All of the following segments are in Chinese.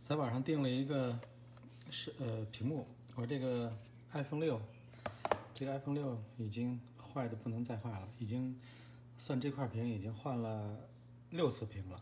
在网上订了一个屏幕，我这个 iPhone 6，这个 iPhone 6已经坏的不能再坏了，已经算这块屏已经换了6次屏了。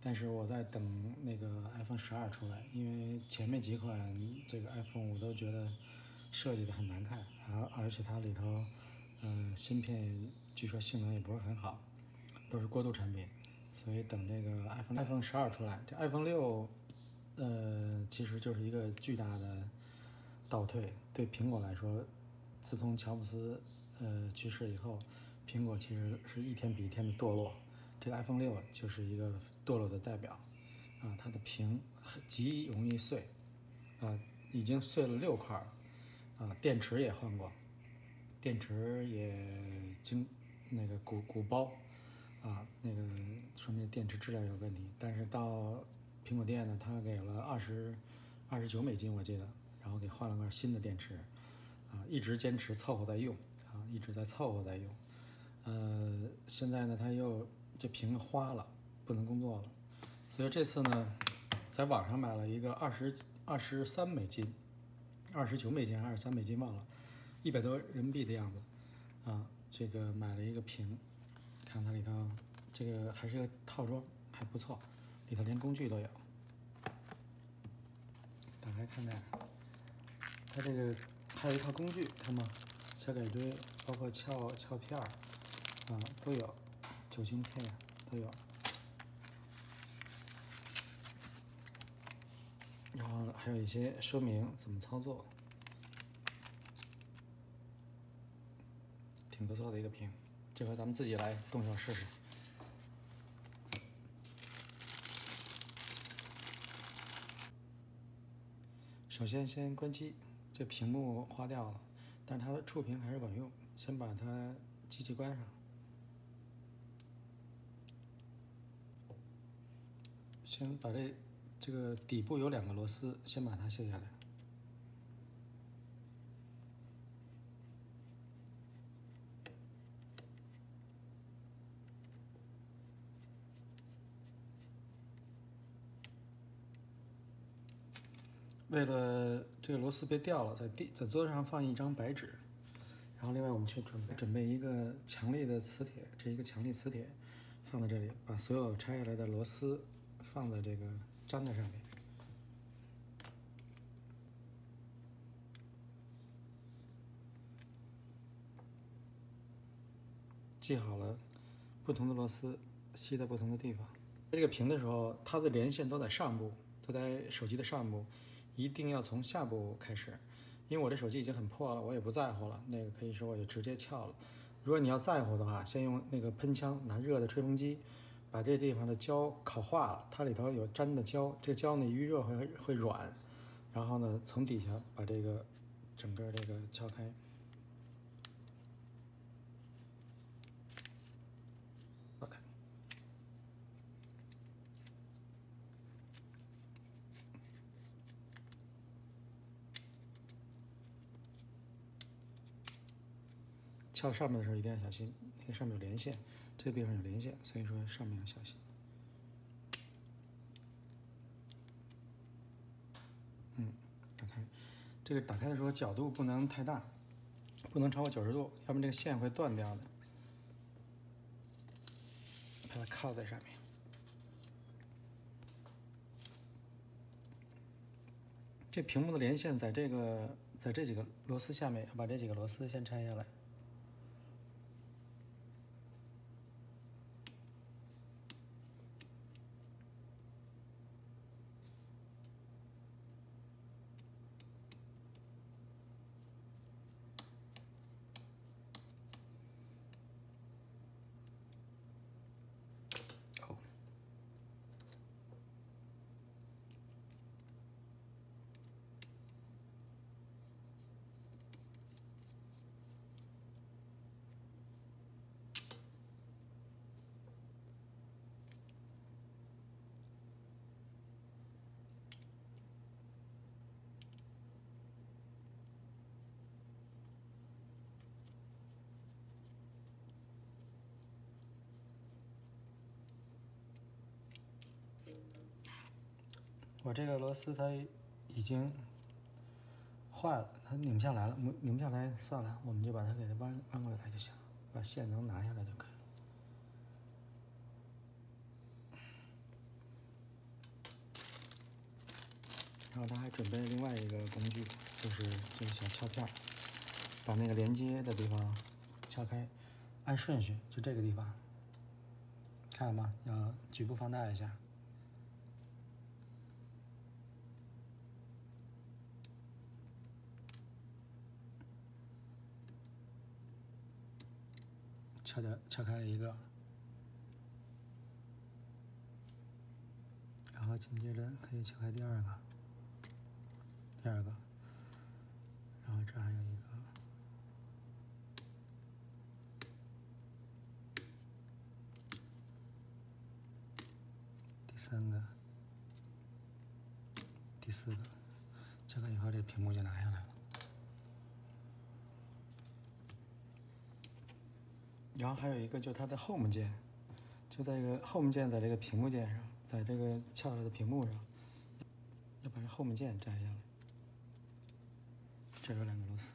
但是我在等那个 iPhone 12出来，因为前面几款这个 iPhone 我都觉得设计的很难看，而且它里头芯片据说性能也不是很好，都是过渡产品，所以等这个 iPhone 12出来，这 iPhone 6其实就是一个巨大的倒退。对苹果来说，自从乔布斯去世以后，苹果其实是一天比一天的堕落。这个 iPhone 6就是一个堕落的代表啊，它的屏极容易碎啊，已经碎了6块啊，电池也换过，电池也那个鼓包啊，那个说明电池质量有问题。但是到苹果店呢，他给了$29我记得，然后给换了个新的电池啊，一直坚持凑合在用啊，一直在凑合在用。现在呢，它又这屏花了，不能工作了，所以这次呢，在网上买了一个23美金，$29还是$23忘了，100多人民币的样子啊。这个买了一个屏，看它里头这个还是个套装，还不错，里头连工具都有。打开看看，它这个还有一套工具，看吗？小改锥，包括翘片儿啊都有，酒精片都有。然后还有一些说明怎么操作，挺不错的一个屏。这回咱们自己来动手试试。首先关机，这屏幕花掉了，但是它触屏还是管用。先把它机器关上，先把这个底部有2个螺丝，先把它卸下来。为了这个螺丝别掉了，在桌子上放一张白纸，然后另外我们去准备一个强力的磁铁，这一个强力磁铁放在这里，把所有拆下来的螺丝放在这个粘在上面。系好了，不同的螺丝吸在不同的地方。这个屏的时候，它的连线都在上部，都在手机的上部，一定要从下部开始。因为我这手机已经很破了，我也不在乎了，那个可以说我就直接撬了。如果你要在乎的话，先用那个喷枪，拿热的吹风机，把这地方的胶烤化了，它里头有粘的胶，这个胶呢一遇热会软，然后呢从底下把这个整个这个撬开。OK，撬上面的时候一定要小心，那个上面有连线，这个地方有连线，所以说上面要小心。打开，这个打开的时候角度不能太大，不能超过90度，要不然这个线会断掉的。把它靠在上面。这屏幕的连线在这几个螺丝下面，要把这几个螺丝先拆下来。我这个螺丝它已经坏了，它拧不下来了，拧不下来算了，我们就把它给它弯过来就行了，把线能拿下来就可以了。然后他还准备另外一个工具，就是这个小撬片，把那个连接的地方撬开，按顺序，就这个地方，看了吗？要局部放大一下。撬开了一个，然后紧接着可以撬开第二个，然后这还有一个，第三个，第四个，撬开以后，这屏幕就拿下来了。然后还有一个就是它的 Home 键，就在这个 Home 键在这个屏幕键上，在这个撬下来的屏幕上，要把这 Home 键摘下来。这有2个螺丝，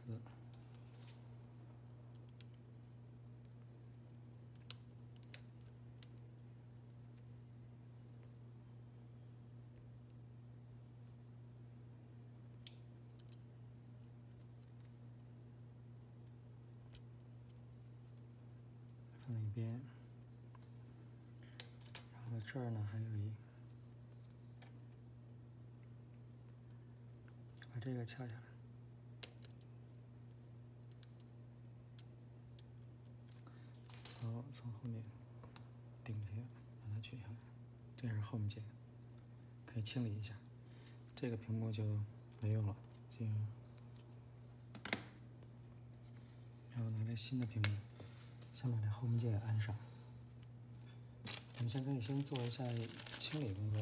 放在一边。然后这儿呢还有把这个撬下来。然后从后面顶下，把它取下来，这是 Home 键，可以清理一下。这个屏幕就没用了，然后拿这新的屏幕，先把这 Home 键安上。我们可以先做一下清理工作。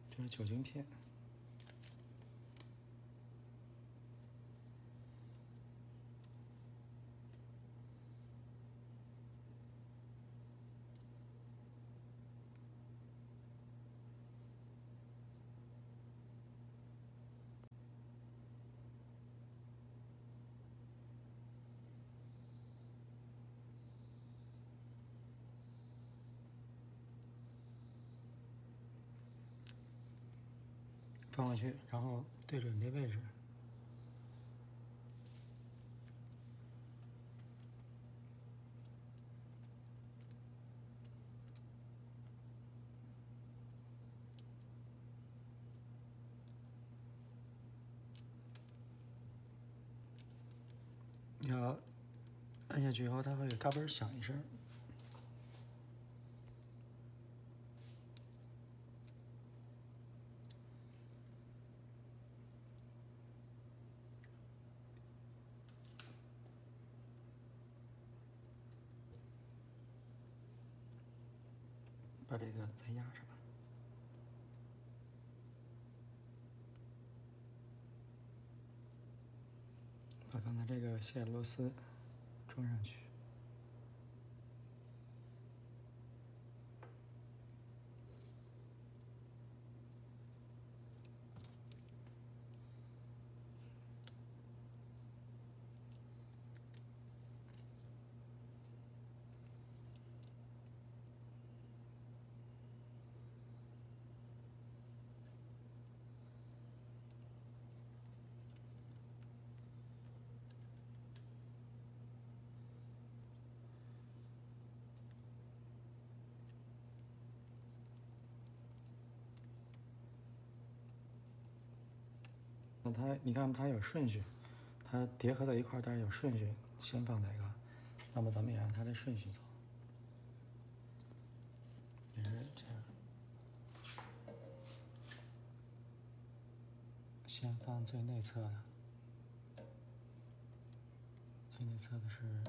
这是酒精片。放过去，然后对准这位置，要按下去以后，它会嘎嘣响一声。把这个再压上。把刚才这个线螺丝装上去。你看它有顺序，它叠合在一块，但是有顺序，先放哪个？那么咱们也按它的顺序走，也是这样。先放最内侧的，最内侧的是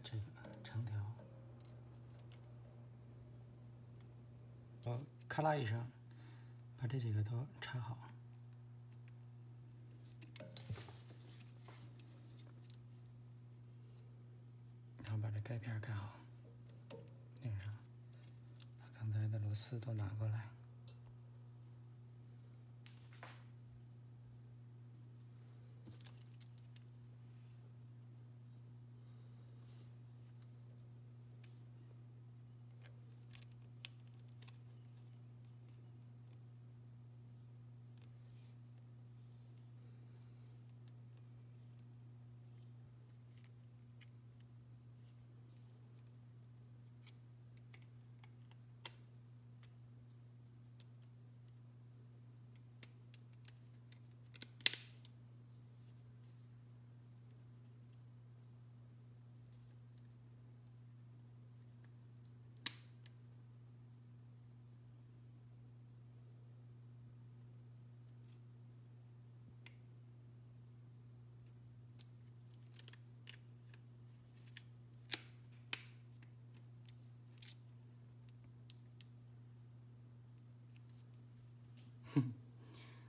这个长条，咔啦一声，把这几个都插好。然后把这盖片盖好。螺丝都拿过来。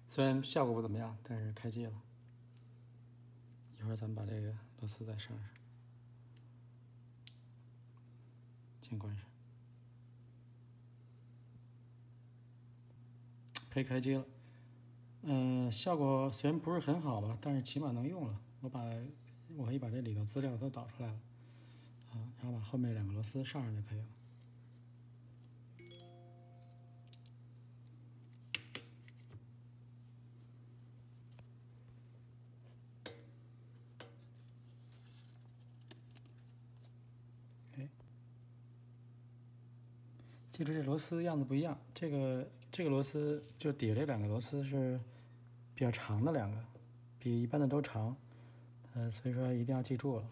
虽然效果不怎么样，但是开机了。一会儿咱们把这个螺丝再上上，先关上，可以开机了。效果虽然不是很好吧，但是起码能用了。我可以把这里头资料都导出来了，然后把后面2个螺丝上上就可以了。记住这螺丝样子不一样，这个螺丝就底下这2个螺丝是比较长的2个，比一般的都长，所以说一定要记住了。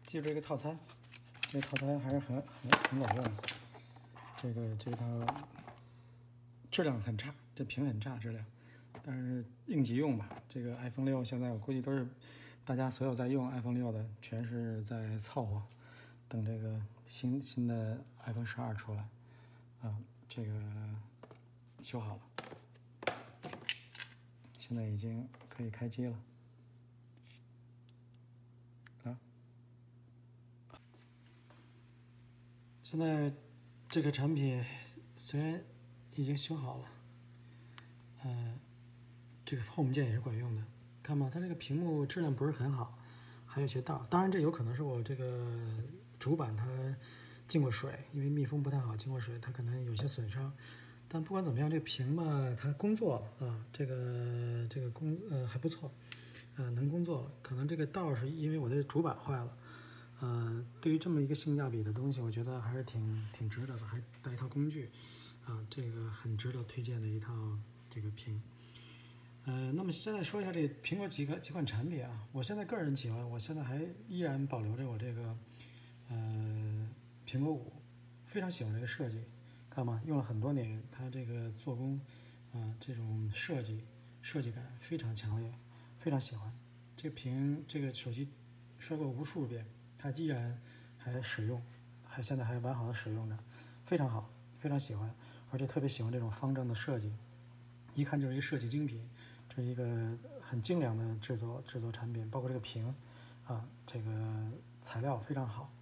记住这个套餐，这个套餐还是很管用的。这套质量很差，这屏很差质量，但是应急用吧。这个 iPhone 6现在我估计都是大家所有在用 iPhone 6的，全是在凑合，等这个新的 iPhone 12出来，这个修好了，现在已经可以开机了。现在这个产品虽然已经修好了，这个 Home 键也是管用的。看吧，它这个屏幕质量不是很好，还有一些道。当然，这有可能是我这个主板它进过水，因为密封不太好，进过水它可能有些损伤。但不管怎么样，这个屏嘛，它工作了啊，这个还不错，能工作了。可能这个道是因为我的主板坏了。对于这么一个性价比的东西，我觉得还是挺值得的，还带一套工具，这个很值得推荐的一套这个屏。那么现在说一下这苹果几款产品啊，我现在个人喜欢，我现在依然保留着我这个苹果5，非常喜欢这个设计，看嘛，用了很多年，它这个做工这种设计感非常强烈，非常喜欢。这个手机摔过无数遍。它依然还使用，现在还完好的使用着，非常好，非常喜欢，而且特别喜欢这种方正的设计，一看就是一个设计精品，这是一个很精良的制作产品，包括这个屏，这个材料非常好。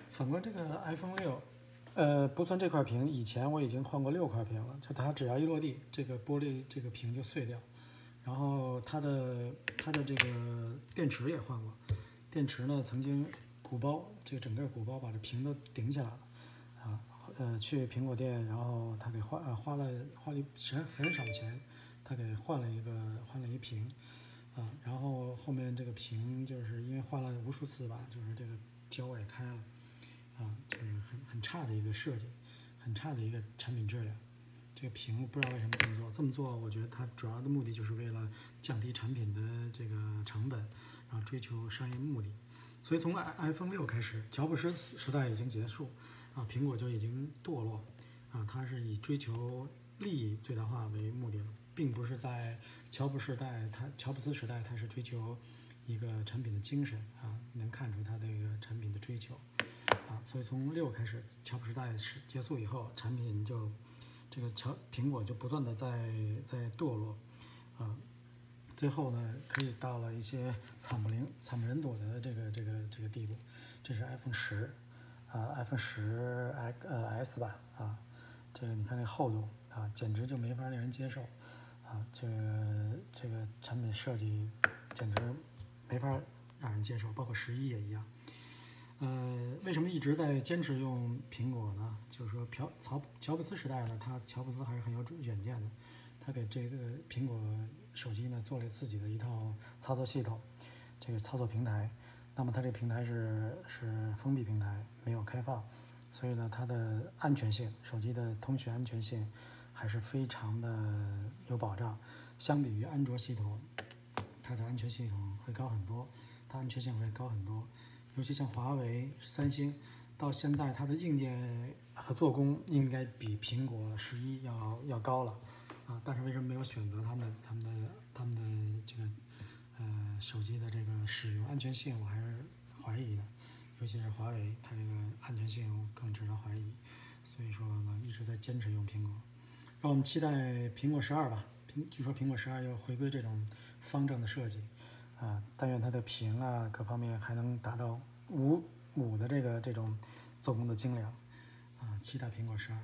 反观这个 iPhone 6，不算这块屏，以前我已经换过6块屏了，就它只要一落地，这个玻璃这个屏就碎掉，然后它的这个电池也换过。电池呢，曾经鼓包，这个整个鼓包把这屏都顶起来了，去苹果店，然后他给花了很少钱，他给换了一屏，然后后面这个屏就是因为换了无数次吧，就是这个胶也开了，这个很差的一个设计，很差的一个产品质量。这个屏不知道为什么这么做，我觉得它主要的目的就是为了降低产品的这个成本，然后追求商业目的。所以从 iPhone 6开始，乔布斯时代已经结束，苹果就已经堕落，它是以追求利益最大化为目的了，并不是在乔布斯时代，他是追求一个产品的精神啊，能看出他这个产品的追求啊。所以从6开始，乔布斯时代结束以后，产品就这个苹果就不断的在堕落啊。最后呢，可以到了一些惨不忍睹的这个地步。这是 iPhone 10啊，iPhone 10S 吧啊，这个你看这厚度啊，简直就没法令人接受啊，这个产品设计简直没法让人接受，包括11也一样。为什么一直在坚持用苹果呢？就是说乔布斯时代呢，乔布斯还是很有远见的，他给这个苹果手机呢做了自己的一套操作系统，这个操作平台。那么它这个平台是封闭平台，没有开放，所以呢它的安全性，手机的通讯安全性还是非常的有保障。相比于安卓系统，它的安全系统会高很多，它安全性会高很多。尤其像华为、三星，到现在它的硬件和做工应该比苹果11要高了啊，但是为什么没有选择他们的这个手机的这个使用安全性，我还是怀疑的，尤其是华为，它这个安全性更值得怀疑。所以说呢，一直在坚持用苹果。让我们期待苹果12吧。据说苹果12要回归这种方正的设计啊，但愿它的屏啊各方面还能达到5的这种做工的精良啊，期待苹果12。